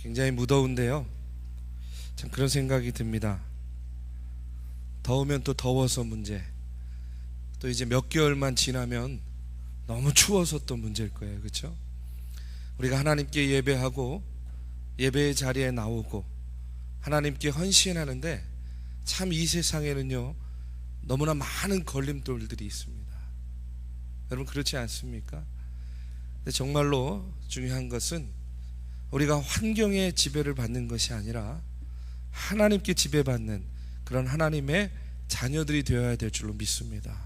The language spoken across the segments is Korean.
굉장히 무더운데요. 참 그런 생각이 듭니다. 더우면 또 더워서 문제, 또 이제 몇 개월만 지나면 너무 추워서 또 문제일 거예요. 그렇죠? 우리가 하나님께 예배하고 예배의 자리에 나오고 하나님께 헌신하는데 참 이 세상에는요 너무나 많은 걸림돌들이 있습니다. 여러분 그렇지 않습니까? 근데 정말로 중요한 것은 우리가 환경의 지배를 받는 것이 아니라 하나님께 지배받는 그런 하나님의 자녀들이 되어야 될 줄로 믿습니다.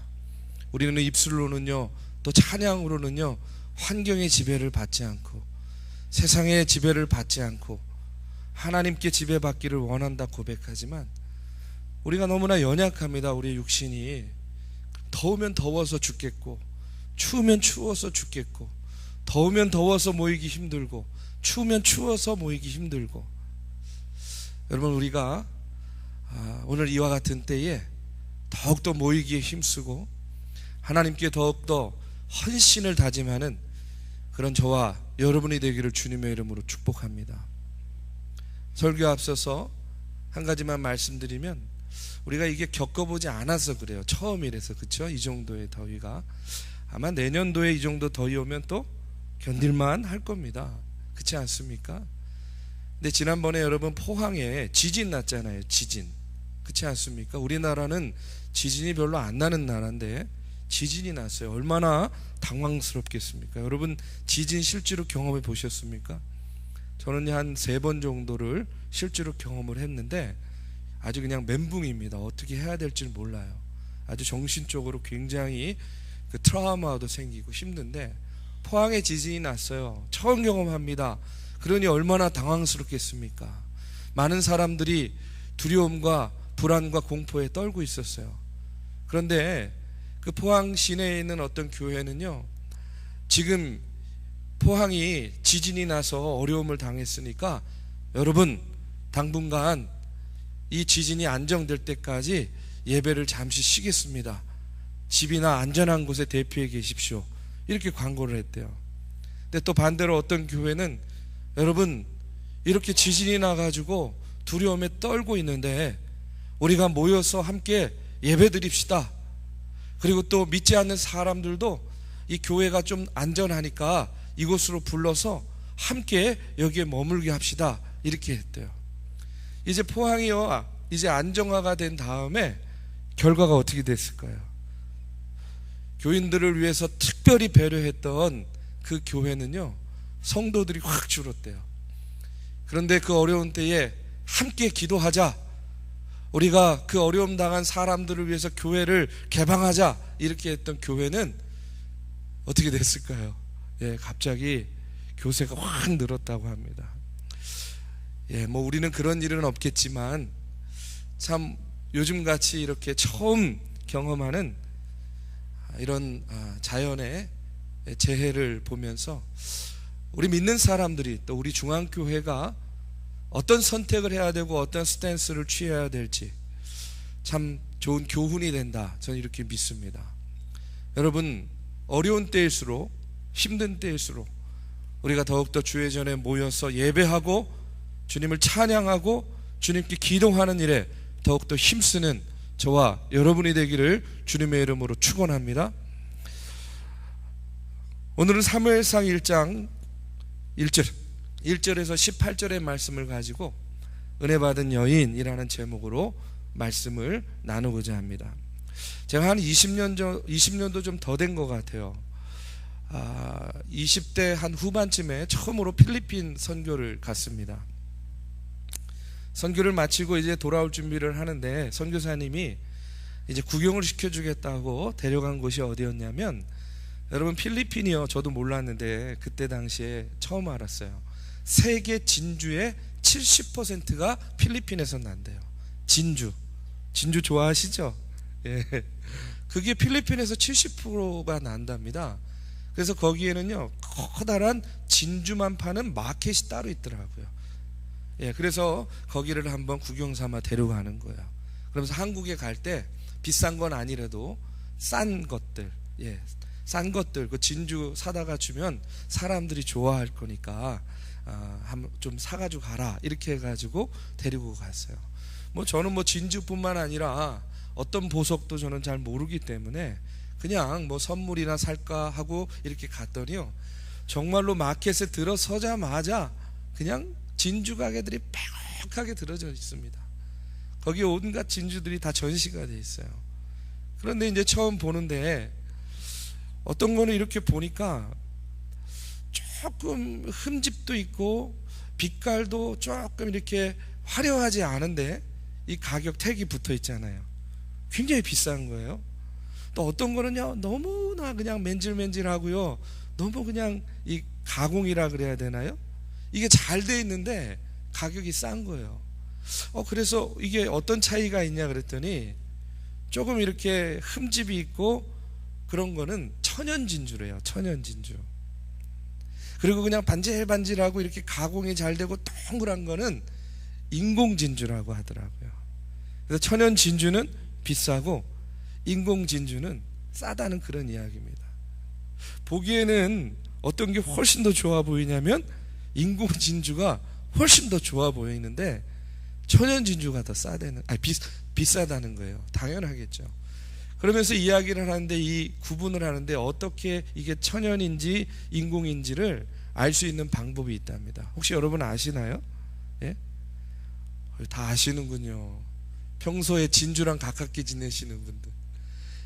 우리는 입술로는요 또 찬양으로는요 환경의 지배를 받지 않고 세상의 지배를 받지 않고 하나님께 지배받기를 원한다 고백하지만 우리가 너무나 연약합니다. 우리의 육신이 더우면 더워서 죽겠고 추우면 추워서 죽겠고 더우면 더워서 모이기 힘들고 추우면 추워서 모이기 힘들고 여러분 우리가 오늘 이와 같은 때에 더욱더 모이기에 힘쓰고 하나님께 더욱더 헌신을 다짐하는 그런 저와 여러분이 되기를 주님의 이름으로 축복합니다. 설교 앞서서 한 가지만 말씀드리면 우리가 이게 겪어보지 않아서 그래요. 처음이라서. 그렇죠? 이 정도의 더위가 아마 내년도에 이 정도 더위 오면 또 견딜만 할 겁니다. 그렇지 않습니까? 근데 지난번에 여러분 포항에 지진 났잖아요. 지진. 그렇지 않습니까? 우리나라는 지진이 별로 안 나는 나라인데 지진이 났어요. 얼마나 당황스럽겠습니까? 여러분 지진 실제로 경험해 보셨습니까? 저는 한 3번 정도를 실제로 경험을 했는데 아주 그냥 멘붕입니다. 어떻게 해야 될지 몰라요. 아주 정신적으로 굉장히 그 트라우마도 생기고 힘든데 포항에 지진이 났어요. 처음 경험합니다. 그러니 얼마나 당황스럽겠습니까? 많은 사람들이 두려움과 불안과 공포에 떨고 있었어요. 그런데 그 포항 시내에 있는 어떤 교회는요 지금 포항이 지진이 나서 어려움을 당했으니까 여러분 당분간 이 지진이 안정될 때까지 예배를 잠시 쉬겠습니다. 집이나 안전한 곳에 대피해 계십시오. 이렇게 광고를 했대요. 근데 또 반대로 어떤 교회는 여러분 이렇게 지진이 나가지고 두려움에 떨고 있는데 우리가 모여서 함께 예배 드립시다. 그리고 또 믿지 않는 사람들도 이 교회가 좀 안전하니까 이곳으로 불러서 함께 여기에 머물게 합시다. 이렇게 했대요. 이제 포항이요 이제 안정화가 된 다음에 결과가 어떻게 됐을까요? 교인들을 위해서 특별히 배려했던 그 교회는요 성도들이 확 줄었대요. 그런데 그 어려운 때에 함께 기도하자, 우리가 그 어려움 당한 사람들을 위해서 교회를 개방하자 이렇게 했던 교회는 어떻게 됐을까요? 갑자기 교세가 확 늘었다고 합니다. 뭐 우리는 그런 일은 없겠지만 참 요즘같이 이렇게 처음 경험하는 이런 자연의 재해를 보면서 우리 믿는 사람들이 또 우리 중앙교회가 어떤 선택을 해야 되고 어떤 스탠스를 취해야 될지 참 좋은 교훈이 된다, 저는 이렇게 믿습니다. 여러분 어려운 때일수록 힘든 때일수록 우리가 더욱더 주의 전에 모여서 예배하고 주님을 찬양하고 주님께 기도하는 일에 더욱더 힘쓰는 저와 여러분이 되기를 주님의 이름으로 축원합니다. 오늘은 사무엘상 1장 1절에서 18절의 말씀을 가지고 은혜 받은 여인이라는 제목으로 말씀을 나누고자 합니다. 제가 한 20년도 좀 더 된 것 같아요. 20대 한 후반쯤에 처음으로 필리핀 선교를 갔습니다. 선교를 마치고 이제 돌아올 준비를 하는데 선교사님이 이제 구경을 시켜주겠다고 데려간 곳이 어디였냐면, 여러분 필리핀이요, 저도 몰랐는데 그때 당시에 처음 알았어요. 세계 진주의 70%가 필리핀에서 난대요. 진주 좋아하시죠? 예. 그게 필리핀에서 70%가 난답니다. 그래서 거기에는요 커다란 진주만 파는 마켓이 따로 있더라고요. 예, 그래서 거기를 한번 구경 삼아 데려가는 거예요. 그러면서 한국에 갈 때 비싼 건 아니라도 싼 것들, 그 진주 사다가 주면 사람들이 좋아할 거니까 좀 사가지고 가라 이렇게 해가지고 데리고 갔어요. 저는 진주뿐만 아니라 어떤 보석도 저는 잘 모르기 때문에 그냥 선물이나 살까 하고 이렇게 갔더니요, 정말로 마켓에 들어서자마자 그냥 진주 가게들이 빽하게 들어져 있습니다. 거기 온갖 진주들이 다 전시가 돼 있어요. 그런데 이제 처음 보는데 어떤 거는 이렇게 보니까 조금 흠집도 있고 빛깔도 조금 이렇게 화려하지 않은데 이 가격 택이 붙어 있잖아요. 굉장히 비싼 거예요. 또 어떤 거는요, 너무나 그냥 맨질맨질하고요, 너무 그냥 이 가공이라 그래야 되나요? 이게 잘 돼 있는데 가격이 싼 거예요. 그래서 이게 어떤 차이가 있냐 그랬더니 조금 이렇게 흠집이 있고 그런 거는 천연 진주래요. 천연 진주. 그리고 그냥 반질반질하고 이렇게 가공이 잘 되고 동그란 거는 인공 진주라고 하더라고요. 그래서 천연 진주는 비싸고 인공 진주는 싸다는 그런 이야기입니다. 보기에는 어떤 게 훨씬 더 좋아 보이냐면 인공 진주가 훨씬 더 좋아 보이는데 천연 진주가 더 비싸다는 거예요. 당연하겠죠. 그러면서 이야기를 하는데, 이 구분을 하는데 어떻게 이게 천연인지 인공인지를 알 수 있는 방법이 있답니다. 혹시 여러분 아시나요? 예? 다 아시는군요. 평소에 진주랑 가깝게 지내시는 분들.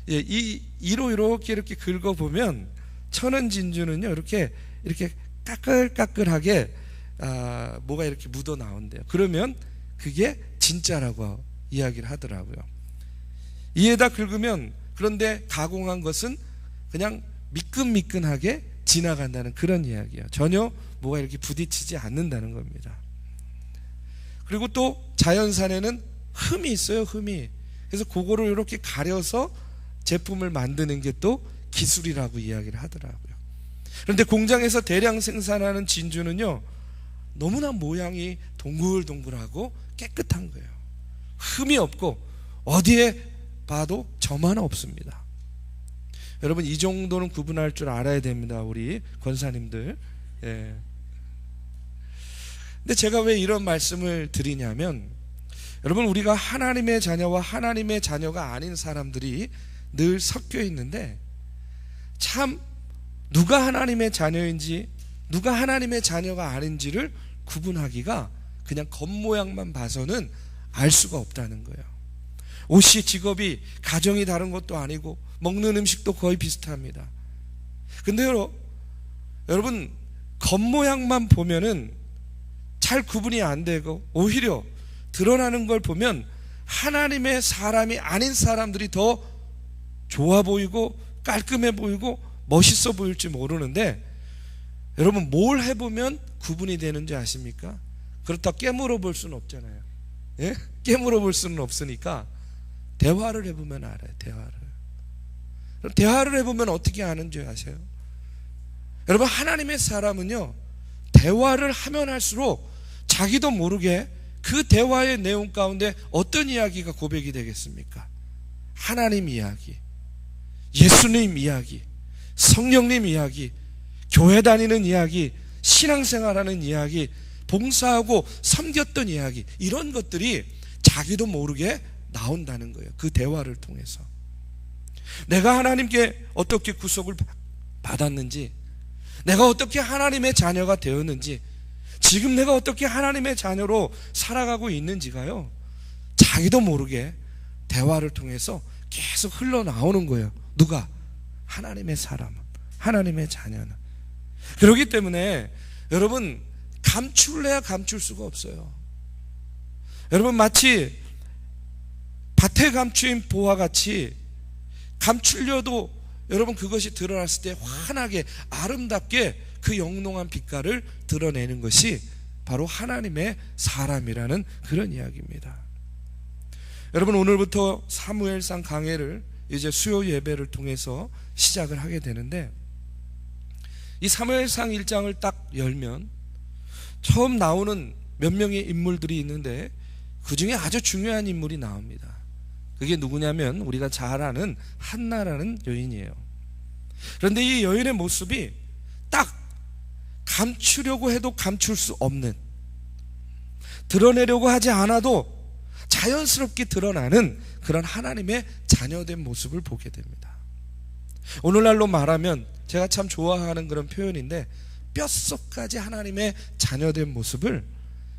예, 이렇게 긁어보면 천연 진주는요, 이렇게 까끌까끌하게 뭐가 이렇게 묻어 나온대요. 그러면 그게 진짜라고 이야기를 하더라고요. 이에다 긁으면, 그런데 가공한 것은 그냥 미끈미끈하게 지나간다는 그런 이야기예요. 전혀 뭐가 이렇게 부딪히지 않는다는 겁니다. 그리고 또 자연산에는 흠이 있어요. 흠이. 그래서 그거를 이렇게 가려서 제품을 만드는 게 또 기술이라고 이야기를 하더라고요. 그런데 공장에서 대량 생산하는 진주는요, 너무나 모양이 동글동글하고 깨끗한 거예요. 흠이 없고 어디에 봐도 점 하나 없습니다. 여러분, 이 정도는 구분할 줄 알아야 됩니다. 우리 권사님들. 예. 근데 제가 왜 이런 말씀을 드리냐면, 여러분, 우리가 하나님의 자녀와 하나님의 자녀가 아닌 사람들이 늘 섞여 있는데, 참 누가 하나님의 자녀인지 누가 하나님의 자녀가 아닌지를 구분하기가 그냥 겉모양만 봐서는 알 수가 없다는 거예요. 옷이, 직업이, 가정이 다른 것도 아니고 먹는 음식도 거의 비슷합니다. 근데 여러분, 겉모양만 보면은 잘 구분이 안 되고, 오히려 드러나는 걸 보면 하나님의 사람이 아닌 사람들이 더 좋아 보이고 깔끔해 보이고 멋있어 보일지 모르는데, 여러분, 뭘 해보면 구분이 되는지 아십니까? 그렇다고 깨물어 볼 수는 없잖아요. 예? 깨물어 볼 수는 없으니까 대화를 해보면 알아요. 대화를 해보면 어떻게 아는지 아세요? 여러분, 하나님의 사람은요, 대화를 하면 할수록 자기도 모르게 그 대화의 내용 가운데 어떤 이야기가 고백이 되겠습니까? 하나님 이야기, 예수님 이야기, 성령님 이야기, 교회 다니는 이야기, 신앙생활하는 이야기, 봉사하고 섬겼던 이야기, 이런 것들이 자기도 모르게 나온다는 거예요. 그 대화를 통해서 내가 하나님께 어떻게 구속을 받았는지, 내가 어떻게 하나님의 자녀가 되었는지, 지금 내가 어떻게 하나님의 자녀로 살아가고 있는지가요, 자기도 모르게 대화를 통해서 계속 흘러나오는 거예요. 누가? 하나님의 사람은, 하나님의 자녀는. 그렇기 때문에 여러분, 감출래야 감출 수가 없어요. 여러분, 마치 밭에 감추인 보화 같이 감추려도 여러분, 그것이 드러났을 때 환하게 아름답게 그 영롱한 빛깔을 드러내는 것이 바로 하나님의 사람이라는 그런 이야기입니다. 여러분, 오늘부터 사무엘상 강해를 이제 수요 예배를 통해서 시작을 하게 되는데, 이 사무엘상 1장을 딱 열면 처음 나오는 몇 명의 인물들이 있는데, 그 중에 아주 중요한 인물이 나옵니다. 그게 누구냐면 우리가 잘 아는 한나라는 여인이에요. 그런데 이 여인의 모습이 딱 감추려고 해도 감출 수 없는, 드러내려고 하지 않아도 자연스럽게 드러나는 그런 하나님의 자녀된 모습을 보게 됩니다. 오늘날로 말하면 제가 참 좋아하는 그런 표현인데, 뼛속까지 하나님의 자녀된 모습을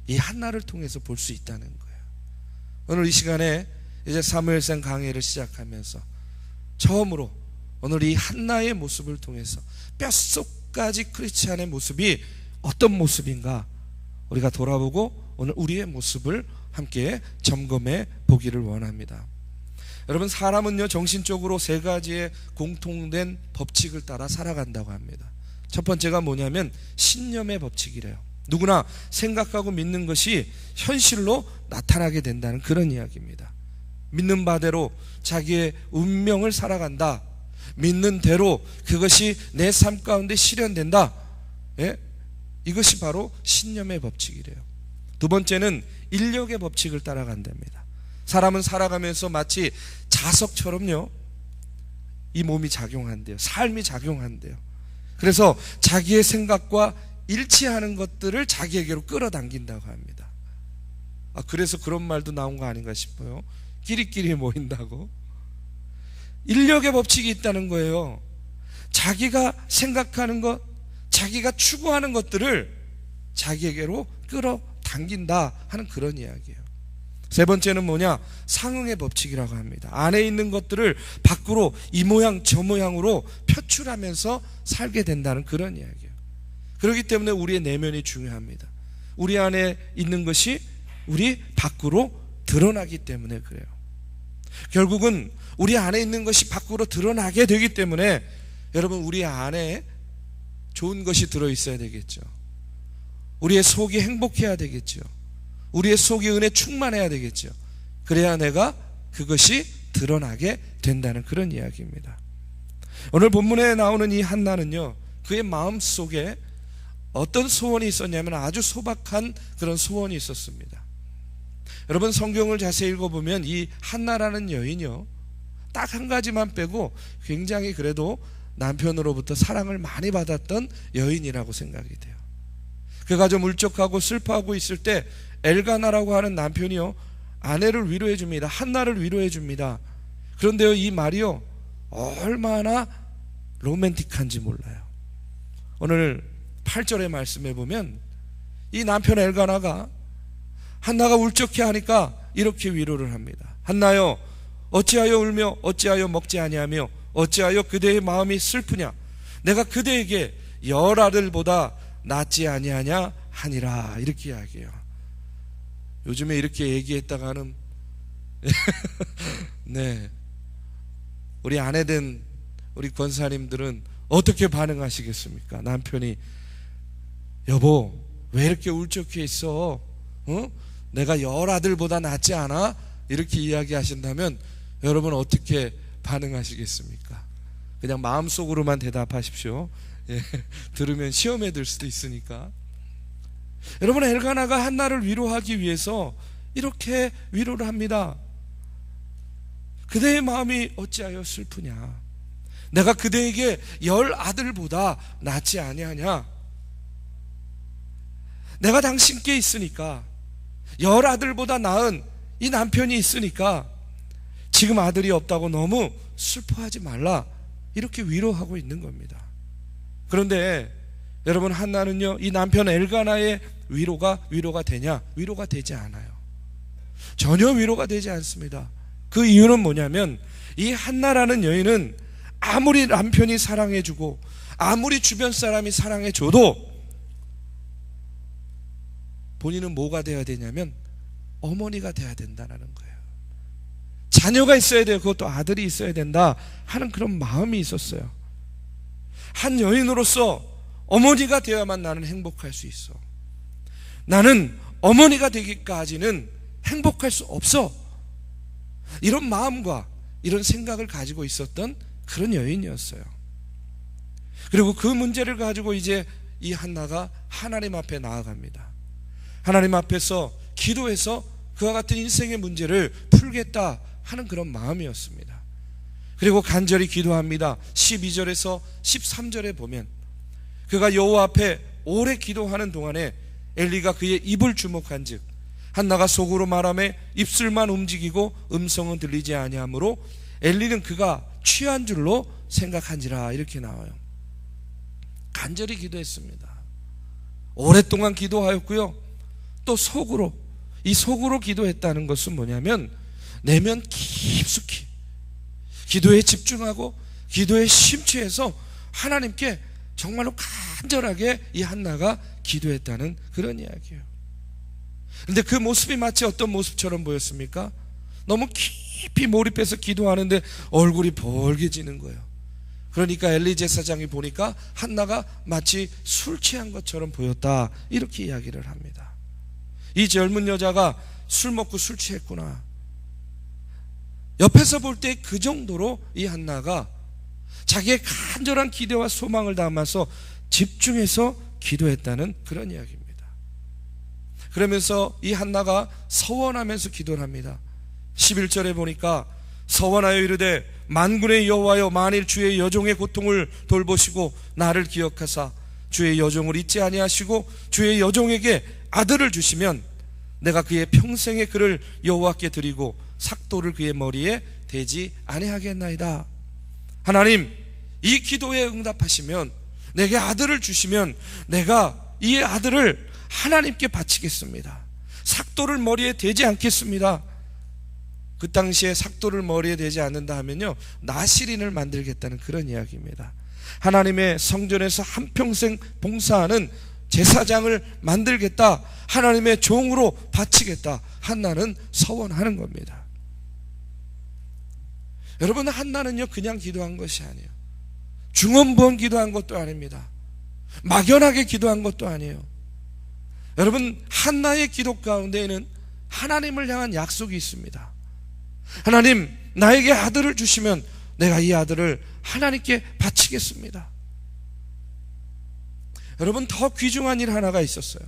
이 한나를 통해서 볼 수 있다는 거예요. 오늘 이 시간에 이제 사무엘상 강해를 시작하면서 처음으로 오늘 이 한나의 모습을 통해서 뼛속까지 크리스찬의 모습이 어떤 모습인가 우리가 돌아보고 오늘 우리의 모습을 함께 점검해 보기를 원합니다. 여러분, 사람은요 정신적으로 세 가지의 공통된 법칙을 따라 살아간다고 합니다. 첫 번째가 뭐냐면 신념의 법칙이래요. 누구나 생각하고 믿는 것이 현실로 나타나게 된다는 그런 이야기입니다. 믿는 바대로 자기의 운명을 살아간다, 믿는 대로 그것이 내 삶 가운데 실현된다, 이것이 바로 신념의 법칙이래요. 두 번째는 인력의 법칙을 따라간답니다. 사람은 살아가면서 마치 자석처럼요 이 몸이 작용한대요. 삶이 작용한대요. 그래서 자기의 생각과 일치하는 것들을 자기에게로 끌어당긴다고 합니다. 그래서 그런 말도 나온 거 아닌가 싶어요. 끼리끼리 모인다고. 인력의 법칙이 있다는 거예요. 자기가 생각하는 것, 자기가 추구하는 것들을 자기에게로 끌어당긴다 하는 그런 이야기예요. 세 번째는 뭐냐? 상응의 법칙이라고 합니다. 안에 있는 것들을 밖으로 이 모양 저 모양으로 표출하면서 살게 된다는 그런 이야기예요. 그렇기 때문에 우리의 내면이 중요합니다. 우리 안에 있는 것이 우리 밖으로 드러나기 때문에 그래요. 결국은 우리 안에 있는 것이 밖으로 드러나게 되기 때문에 여러분, 우리 안에 좋은 것이 들어있어야 되겠죠. 우리의 속이 행복해야 되겠죠. 우리의 속이 은혜 충만해야 되겠죠. 그래야 내가 그것이 드러나게 된다는 그런 이야기입니다. 오늘 본문에 나오는 이 한나는요, 그의 마음속에 어떤 소원이 있었냐면 아주 소박한 그런 소원이 있었습니다. 여러분, 성경을 자세히 읽어보면 이 한나라는 여인이요, 딱 한 가지만 빼고 굉장히 그래도 남편으로부터 사랑을 많이 받았던 여인이라고 생각이 돼요. 그가 좀 울적하고 슬퍼하고 있을 때 엘가나라고 하는 남편이요, 아내를 위로해 줍니다. 한나를 위로해 줍니다. 그런데요, 이 말이요 얼마나 로맨틱한지 몰라요. 오늘 8절의 말씀에 보면 이 남편 엘가나가 한나가 울적해 하니까 이렇게 위로를 합니다. 한나여, 어찌하여 울며 어찌하여 먹지 아니하며 어찌하여 그대의 마음이 슬프냐? 내가 그대에게 열 아들보다 낫지 아니하냐 하니라. 이렇게 이야기해요. 요즘에 이렇게 얘기했다가는 네, 우리 아내된 우리 권사님들은 어떻게 반응하시겠습니까? 남편이 여보 왜 이렇게 울적해 있어? 내가 열 아들보다 낫지 않아? 이렇게 이야기하신다면 여러분 어떻게 반응하시겠습니까? 그냥 마음속으로만 대답하십시오. 들으면 시험에 들 수도 있으니까. 여러분, 엘가나가 한나를 위로하기 위해서 이렇게 위로를 합니다. 그대의 마음이 어찌하여 슬프냐? 내가 그대에게 열 아들보다 낫지 아니하냐? 내가 당신께 있으니까, 열 아들보다 나은 이 남편이 있으니까 지금 아들이 없다고 너무 슬퍼하지 말라, 이렇게 위로하고 있는 겁니다. 그런데 여러분, 한나는요 이 남편 엘가나의 위로가 되냐? 위로가 되지 않아요. 전혀 위로가 되지 않습니다. 그 이유는 뭐냐면 이 한나라는 여인은 아무리 남편이 사랑해주고 아무리 주변 사람이 사랑해줘도 본인은 뭐가 돼야 되냐면 어머니가 돼야 된다는 거예요. 자녀가 있어야 돼요. 그것도 아들이 있어야 된다 하는 그런 마음이 있었어요. 한 여인으로서 어머니가 되어야만 나는 행복할 수 있어. 나는 어머니가 되기까지는 행복할 수 없어. 이런 마음과 이런 생각을 가지고 있었던 그런 여인이었어요. 그리고 그 문제를 가지고 이제 이 한나가 하나님 앞에 나아갑니다. 하나님 앞에서 기도해서 그와 같은 인생의 문제를 풀겠다 하는 그런 마음이었습니다. 그리고 간절히 기도합니다. 12절에서 13절에 보면 그가 여호와 앞에 오래 기도하는 동안에 엘리가 그의 입을 주목한즉 한나가 속으로 말하며 입술만 움직이고 음성은 들리지 아니하므로 엘리는 그가 취한 줄로 생각한지라. 이렇게 나와요. 간절히 기도했습니다. 오랫동안 기도하였고요. 또 속으로, 이 속으로 기도했다는 것은 뭐냐면 내면 깊숙이 기도에 집중하고 기도에 심취해서 하나님께 정말로 간절하게 이 한나가 기도했다는 그런 이야기예요. 그런데 그 모습이 마치 어떤 모습처럼 보였습니까? 너무 깊이 몰입해서 기도하는데 얼굴이 벌게지는 거예요. 그러니까 엘리 제사장이 보니까 한나가 마치 술 취한 것처럼 보였다, 이렇게 이야기를 합니다. 이 젊은 여자가 술 먹고 술 취했구나. 옆에서 볼 때 그 정도로 이 한나가 자기의 간절한 기대와 소망을 담아서 집중해서 기도했다는 그런 이야기입니다. 그러면서 이 한나가 서원하면서 기도를 합니다. 11절에 보니까 서원하여 이르되 만군의 여호와여, 만일 주의 여종의 고통을 돌보시고 나를 기억하사 주의 여종을 잊지 아니하시고 주의 여종에게 아들을 주시면 내가 그의 평생의 그를 여호와께 드리고 삭도를 그의 머리에 대지 아니하겠나이다. 하나님, 이 기도에 응답하시면, 내게 아들을 주시면 내가 이 아들을 하나님께 바치겠습니다. 삭도를 머리에 대지 않겠습니다. 그 당시에 삭도를 머리에 대지 않는다 하면요, 나시린을 만들겠다는 그런 이야기입니다. 하나님의 성전에서 한평생 봉사하는 제사장을 만들겠다, 하나님의 종으로 바치겠다, 한나는 서원하는 겁니다. 여러분, 한나는요 그냥 기도한 것이 아니에요. 중언부언 기도한 것도 아닙니다. 막연하게 기도한 것도 아니에요. 여러분, 한나의 기도 가운데에는 하나님을 향한 약속이 있습니다. 하나님, 나에게 아들을 주시면 내가 이 아들을 하나님께 바치겠습니다. 여러분, 더 귀중한 일 하나가 있었어요.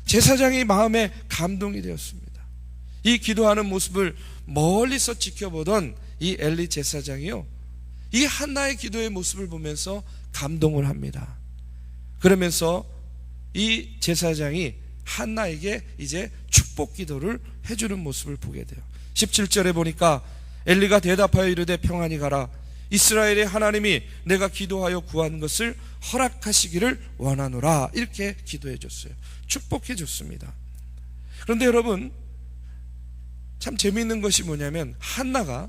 제사장이 마음에 감동이 되었습니다. 이 기도하는 모습을 멀리서 지켜보던 이 엘리 제사장이요, 이 한나의 기도의 모습을 보면서 감동을 합니다. 그러면서 이 제사장이 한나에게 이제 축복 기도를 해주는 모습을 보게 돼요. 17절에 보니까 엘리가 대답하여 이르되 평안히 가라. 이스라엘의 하나님이 내가 기도하여 구한 것을 허락하시기를 원하노라. 이렇게 기도해 줬어요. 축복해 줬습니다. 그런데 여러분, 참 재미있는 것이 뭐냐면 한나가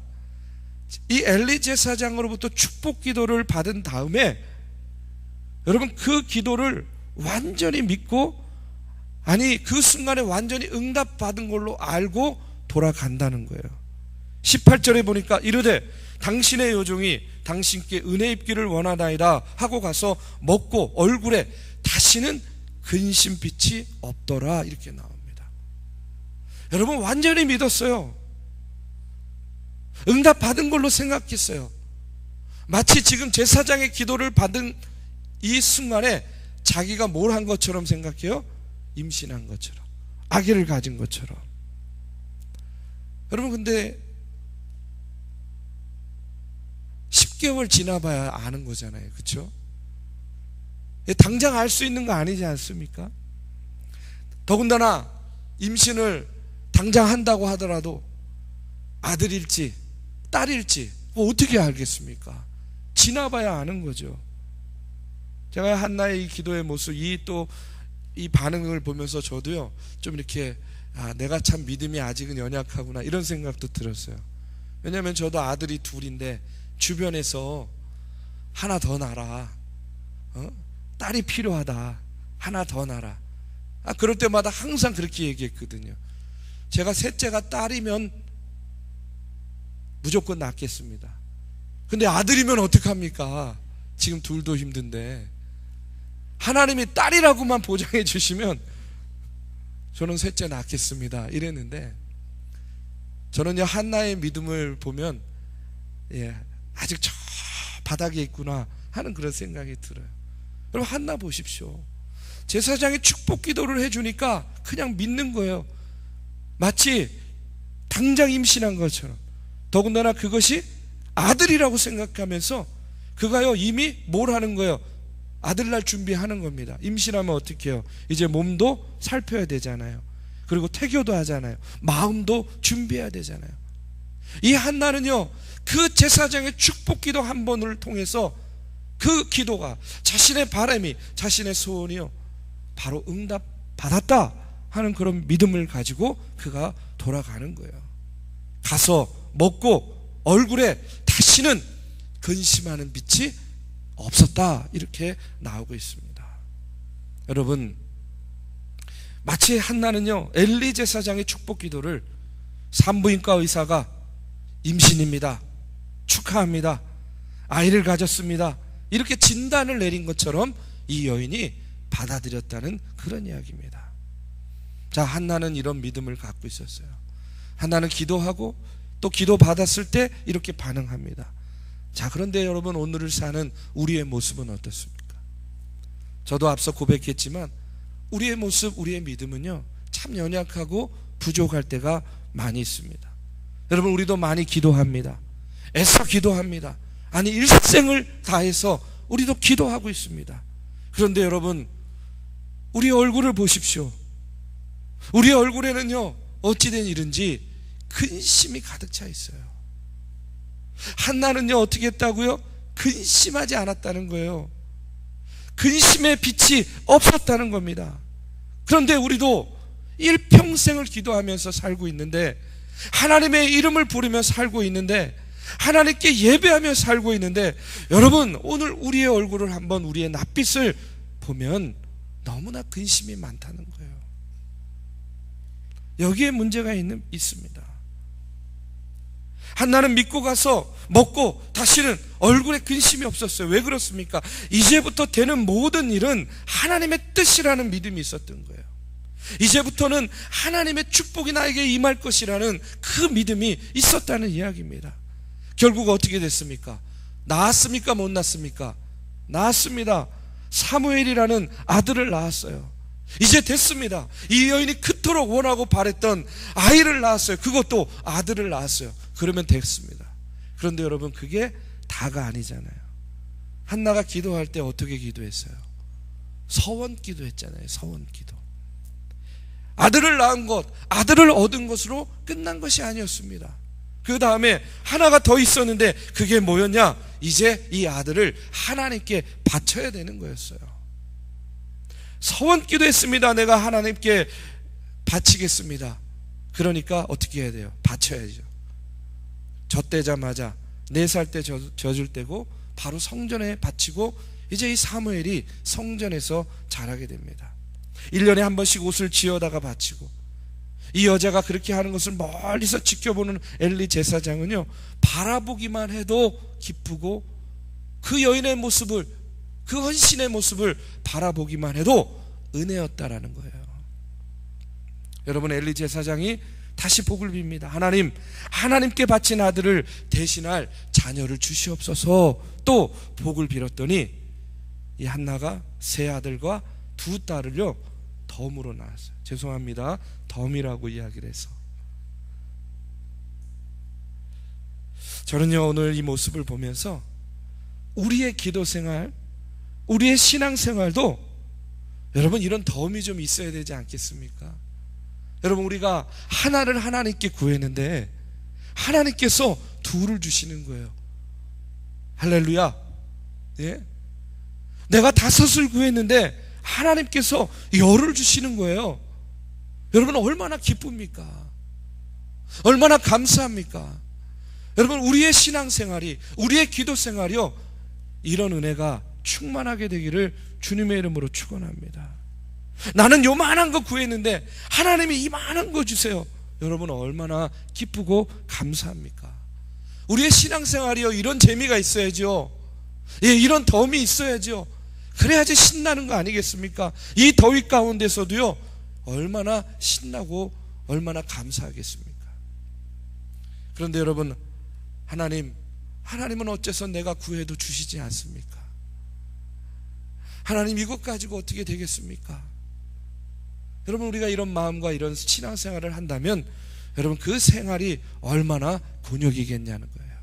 이 엘리 제사장으로부터 축복 기도를 받은 다음에 여러분, 그 기도를 완전히 믿고, 아니 그 순간에 완전히 응답받은 걸로 알고 돌아간다는 거예요. 18절에 보니까 이르되 당신의 여종이 당신께 은혜 입기를 원하나이다 하고 가서 먹고 얼굴에 다시는 근심빛이 없더라. 이렇게 나옵니다. 여러분, 완전히 믿었어요. 응답받은 걸로 생각했어요. 마치 지금 제사장의 기도를 받은 이 순간에 자기가 뭘 한 것처럼 생각해요? 임신한 것처럼, 아기를 가진 것처럼. 여러분, 근데 10개월 지나봐야 아는 거잖아요. 그렇죠? 당장 알 수 있는 거 아니지 않습니까? 더군다나 임신을 당장 한다고 하더라도 아들일지 딸일지 어떻게 알겠습니까? 지나봐야 아는 거죠. 제가 한나의 이 기도의 모습, 이 반응을 보면서 저도요 좀 이렇게 내가 참 믿음이 아직은 연약하구나, 이런 생각도 들었어요. 왜냐하면 저도 아들이 둘인데 주변에서 하나 더 낳아라, 딸이 필요하다, 하나 더 낳아라, 그럴 때마다 항상 그렇게 얘기했거든요. 제가 셋째가 딸이면 무조건 낳겠습니다. 근데 아들이면 어떡합니까? 지금 둘도 힘든데 하나님이 딸이라고만 보장해 주시면 저는 셋째 낳겠습니다, 이랬는데, 저는요 한나의 믿음을 보면 아직 저 바닥에 있구나 하는 그런 생각이 들어요. 여러분, 한나 보십시오. 제사장이 축복 기도를 해주니까 그냥 믿는 거예요. 마치 당장 임신한 것처럼. 더군다나 그것이 아들이라고 생각하면서 그가요 이미 뭘 하는 거예요? 아들 날 준비하는 겁니다. 임신하면 어떻게 해요? 이제 몸도 살펴야 되잖아요. 그리고 태교도 하잖아요. 마음도 준비해야 되잖아요. 이 한나는요, 그 제사장의 축복기도 한 번을 통해서 그 기도가, 자신의 바람이, 자신의 소원이요, 바로 응답받았다 하는 그런 믿음을 가지고 그가 돌아가는 거예요. 가서 먹고 얼굴에 다시는 근심하는 빛이 없었다, 이렇게 나오고 있습니다. 여러분, 마치 한나는요, 엘리 제사장의 축복 기도를 산부인과 의사가 임신입니다, 축하합니다, 아이를 가졌습니다, 이렇게 진단을 내린 것처럼 이 여인이 받아들였다는 그런 이야기입니다. 자, 한나는 이런 믿음을 갖고 있었어요. 한나는 기도하고 또 기도 받았을 때 이렇게 반응합니다. 자, 그런데 여러분, 오늘을 사는 우리의 모습은 어떻습니까? 저도 앞서 고백했지만 우리의 모습, 우리의 믿음은요, 참 연약하고 부족할 때가 많이 있습니다. 여러분, 우리도 많이 기도합니다. 애써 기도합니다. 아니, 일생을 다해서 우리도 기도하고 있습니다. 그런데 여러분, 우리 얼굴을 보십시오. 우리 얼굴에는요, 어찌된 일인지 근심이 가득 차 있어요. 한나는요, 어떻게 했다고요? 근심하지 않았다는 거예요. 근심의 빛이 없었다는 겁니다. 그런데 우리도 일평생을 기도하면서 살고 있는데, 하나님의 이름을 부르며 살고 있는데, 하나님께 예배하며 살고 있는데, 여러분, 오늘 우리의 얼굴을 한번, 우리의 낯빛을 보면 너무나 근심이 많다는 거예요. 여기에 문제가 있습니다. 한나는 믿고 가서 먹고 다시는 얼굴에 근심이 없었어요. 왜 그렇습니까? 이제부터 되는 모든 일은 하나님의 뜻이라는 믿음이 있었던 거예요. 이제부터는 하나님의 축복이 나에게 임할 것이라는 그 믿음이 있었다는 이야기입니다. 결국 어떻게 됐습니까? 낳았습니까? 못 낳았습니까? 낳았습니다. 사무엘이라는 아들을 낳았어요. 이제 됐습니다. 이 여인이 그토록 원하고 바랬던 아이를 낳았어요. 그것도 아들을 낳았어요. 그러면 됐습니다. 그런데 여러분, 그게 다가 아니잖아요. 한나가 기도할 때 어떻게 기도했어요? 서원 기도했잖아요. 서원 기도. 아들을 낳은 것, 아들을 얻은 것으로 끝난 것이 아니었습니다. 그 다음에 하나가 더 있었는데, 그게 뭐였냐? 이제 이 아들을 하나님께 바쳐야 되는 거였어요. 서원 기도했습니다. 내가 하나님께 바치겠습니다. 그러니까 어떻게 해야 돼요? 바쳐야죠. 젖대자마자 4살 때 젖을 때고 바로 성전에 바치고, 이제 이 사무엘이 성전에서 자라게 됩니다. 1년에 한 번씩 옷을 지어다가 바치고, 이 여자가 그렇게 하는 것을 멀리서 지켜보는 엘리 제사장은요, 바라보기만 해도 기쁘고, 그 여인의 모습을, 그 헌신의 모습을 바라보기만 해도 은혜였다라는 거예요. 여러분, 엘리 제사장이 다시 복을 빕니다. 하나님, 하나님께 바친 아들을 대신할 자녀를 주시옵소서. 또 복을 빌었더니 이 한나가 3아들과 2딸을요 덤으로 낳았어요. 죄송합니다, 덤이라고 이야기를 해서. 저는요, 오늘 이 모습을 보면서 우리의 기도생활, 우리의 신앙생활도 여러분, 이런 덤이 좀 있어야 되지 않겠습니까? 여러분, 우리가 하나를 하나님께 구했는데 하나님께서 2를 주시는 거예요. 할렐루야. 예? 내가 5을 구했는데 하나님께서 10을 주시는 거예요. 여러분, 얼마나 기쁩니까? 얼마나 감사합니까? 여러분, 우리의 신앙생활이, 우리의 기도생활이요, 이런 은혜가 충만하게 되기를 주님의 이름으로 축원합니다. 나는 요만한 거 구했는데 하나님이 이만한 거 주세요. 여러분, 얼마나 기쁘고 감사합니까? 우리의 신앙생활이요, 이런 재미가 있어야죠. 예, 이런 덤이 있어야죠. 그래야지 신나는 거 아니겠습니까? 이 더위 가운데서도요, 얼마나 신나고 얼마나 감사하겠습니까? 그런데 여러분, 하나님은 어째서 내가 구해도 주시지 않습니까? 하나님, 이것 가지고 어떻게 되겠습니까? 여러분, 우리가 이런 마음과 이런 신앙생활을 한다면 여러분, 그 생활이 얼마나 곤욕이겠냐는 거예요.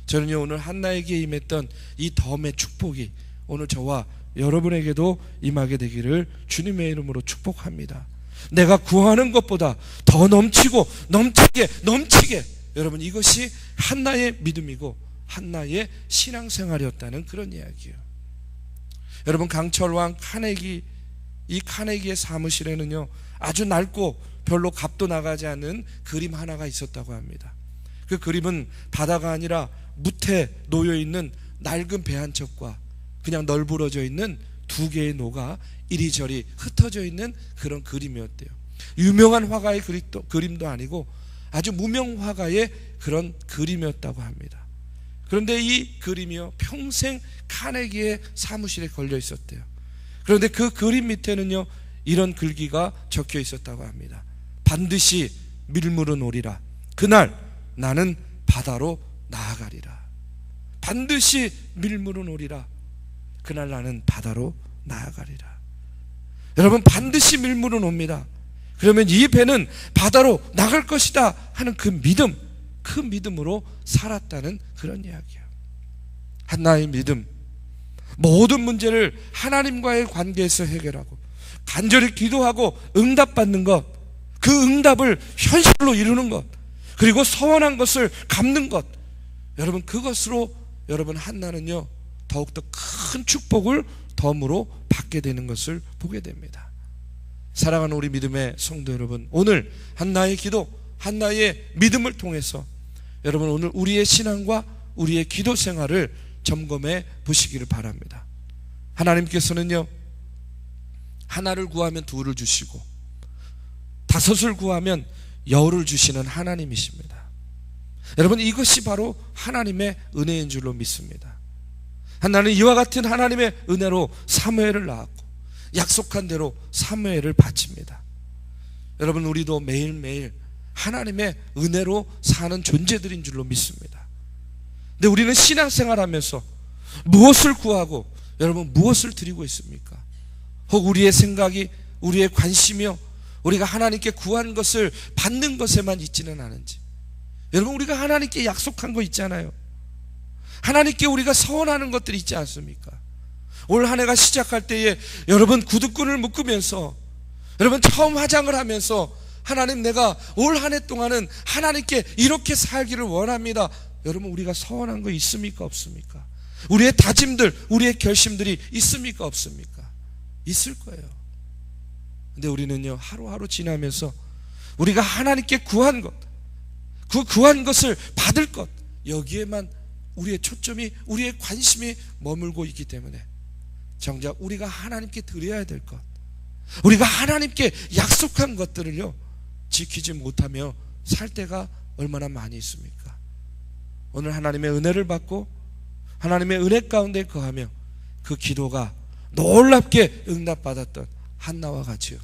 저는요, 오늘 한나에게 임했던 이 덤의 축복이 오늘 저와 여러분에게도 임하게 되기를 주님의 이름으로 축복합니다. 내가 구하는 것보다 더 넘치고 넘치게 여러분, 이것이 한나의 믿음이고 한나의 신앙생활이었다는 그런 이야기예요. 여러분, 강철왕 카네기, 이 카네기의 사무실에는요 아주 낡고 별로 값도 나가지 않는 그림 하나가 있었다고 합니다. 그 그림은 바다가 아니라 무태 놓여있는 낡은 배 한 척과 그냥 널브러져 있는 두 개의 노가 이리저리 흩어져 있는 그런 그림이었대요. 유명한 화가의 그림도 아니고 아주 무명 화가의 그런 그림이었다고 합니다. 그런데 이 그림이요 평생 카네기의 사무실에 걸려 있었대요. 그런데 그 그림 밑에는요 이런 글귀가 적혀 있었다고 합니다. 반드시 밀물은 오리라. 그날 나는 바다로 나아가리라. 반드시 밀물은 오리라. 그날 나는 바다로 나아가리라. 여러분, 반드시 밀물은 옵니다. 그러면 이 배는 바다로 나갈 것이다 하는 그 믿음, 그 믿음으로 살았다는 그런 이야기예요. 한나의 믿음, 모든 문제를 하나님과의 관계에서 해결하고 간절히 기도하고 응답받는 것, 그 응답을 현실로 이루는 것, 그리고 서원한 것을 갚는 것, 여러분, 그것으로 여러분 한나는요 더욱더 큰 축복을 덤으로 받게 되는 것을 보게 됩니다. 사랑하는 우리 믿음의 성도 여러분, 오늘 한나의 기도, 한나의 믿음을 통해서 여러분 오늘 우리의 신앙과 우리의 기도 생활을 점검해 보시기를 바랍니다. 하나님께서는요 하나를 구하면 둘을 주시고 다섯을 구하면 열을 주시는 하나님이십니다. 여러분, 이것이 바로 하나님의 은혜인 줄로 믿습니다. 한나는 이와 같은 하나님의 은혜로 사무엘을 낳았고 약속한 대로 사무엘을 바칩니다. 여러분, 우리도 매일매일 하나님의 은혜로 사는 존재들인 줄로 믿습니다. 근데 우리는 신앙생활하면서 무엇을 구하고 여러분 무엇을 드리고 있습니까? 혹 우리의 생각이, 우리의 관심이요 우리가 하나님께 구한 것을 받는 것에만 있지는 않은지, 여러분 우리가 하나님께 약속한 거 있잖아요. 하나님께 우리가 서원하는 것들이 있지 않습니까? 올 한 해가 시작할 때에 여러분 구두끈을 묶으면서 여러분 처음 화장을 하면서 하나님, 내가 올 한 해 동안은 하나님께 이렇게 살기를 원합니다. 여러분, 우리가 서원한 거 있습니까 없습니까? 우리의 다짐들, 우리의 결심들이 있습니까 없습니까? 있을 거예요. 근데 우리는요 하루하루 지나면서 우리가 하나님께 구한 것, 그 구한 것을 받을 것, 여기에만 우리의 초점이, 우리의 관심이 머물고 있기 때문에 정작 우리가 하나님께 드려야 될 것, 우리가 하나님께 약속한 것들을요 지키지 못하며 살 때가 얼마나 많이 있습니까? 오늘 하나님의 은혜를 받고 하나님의 은혜 가운데 거하며 그 기도가 놀랍게 응답받았던 한나와 같이요,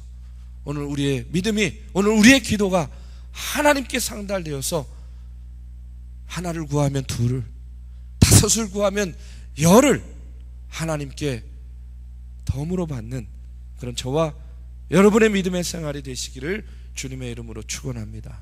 오늘 우리의 믿음이, 오늘 우리의 기도가 하나님께 상달되어서 하나를 구하면 둘을, 다섯을 구하면 열을 하나님께 덤으로 받는 그런 저와 여러분의 믿음의 생활이 되시기를 주님의 이름으로 축원합니다.